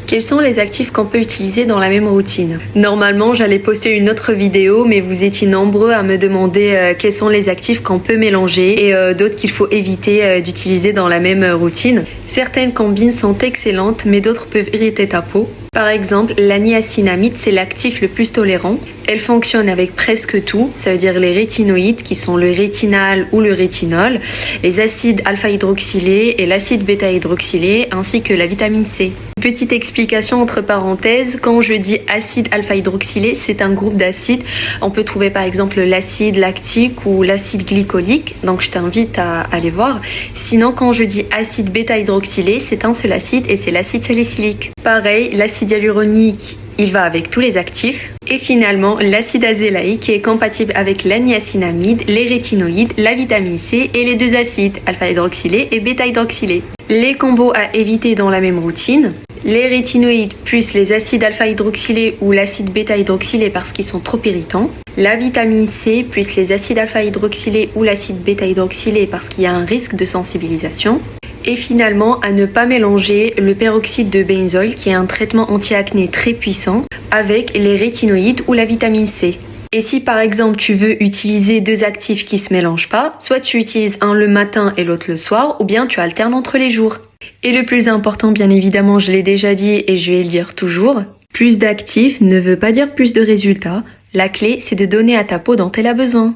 Quels sont les actifs qu'on peut utiliser dans la même routine? Normalement, j'allais poster une autre vidéo, mais vous étiez nombreux à me demander quels sont les actifs qu'on peut mélanger et d'autres qu'il faut éviter d'utiliser dans la même routine. Certaines combines sont excellentes, mais d'autres peuvent irriter ta peau. Par exemple, la niacinamide, c'est l'actif le plus tolérant. Elle fonctionne avec presque tout, ça veut dire les rétinoïdes qui sont le rétinal ou le rétinol, les acides alpha-hydroxylés et l'acide bêta-hydroxylé, ainsi que la vitamine C. Petite explication entre parenthèses, quand je dis acide alpha-hydroxylé, c'est un groupe d'acides. On peut trouver par exemple l'acide lactique ou l'acide glycolique, donc je t'invite à aller voir. Sinon, quand je dis acide bêta-hydroxylé, c'est un seul acide et c'est l'acide salicylique. Pareil, l'acide hyaluronique, il va avec tous les actifs. Et finalement, l'acide azélaïque qui est compatible avec la niacinamide, les rétinoïdes, la vitamine C et les deux acides, alpha-hydroxylé et bêta-hydroxylé. Les combos à éviter dans la même routine. Les rétinoïdes plus les acides alpha-hydroxylés ou l'acide bêta-hydroxylé parce qu'ils sont trop irritants. La vitamine C plus les acides alpha-hydroxylés ou l'acide bêta-hydroxylé parce qu'il y a un risque de sensibilisation. Et finalement, à ne pas mélanger le peroxyde de benzoïl qui est un traitement anti-acné très puissant avec les rétinoïdes ou la vitamine C. Et si par exemple tu veux utiliser deux actifs qui se mélangent pas, soit tu utilises un le matin et l'autre le soir, ou bien tu alternes entre les jours. Et le plus important, bien évidemment, je l'ai déjà dit et je vais le dire toujours, plus d'actifs ne veut pas dire plus de résultats. La clé, c'est de donner à ta peau dont elle a besoin.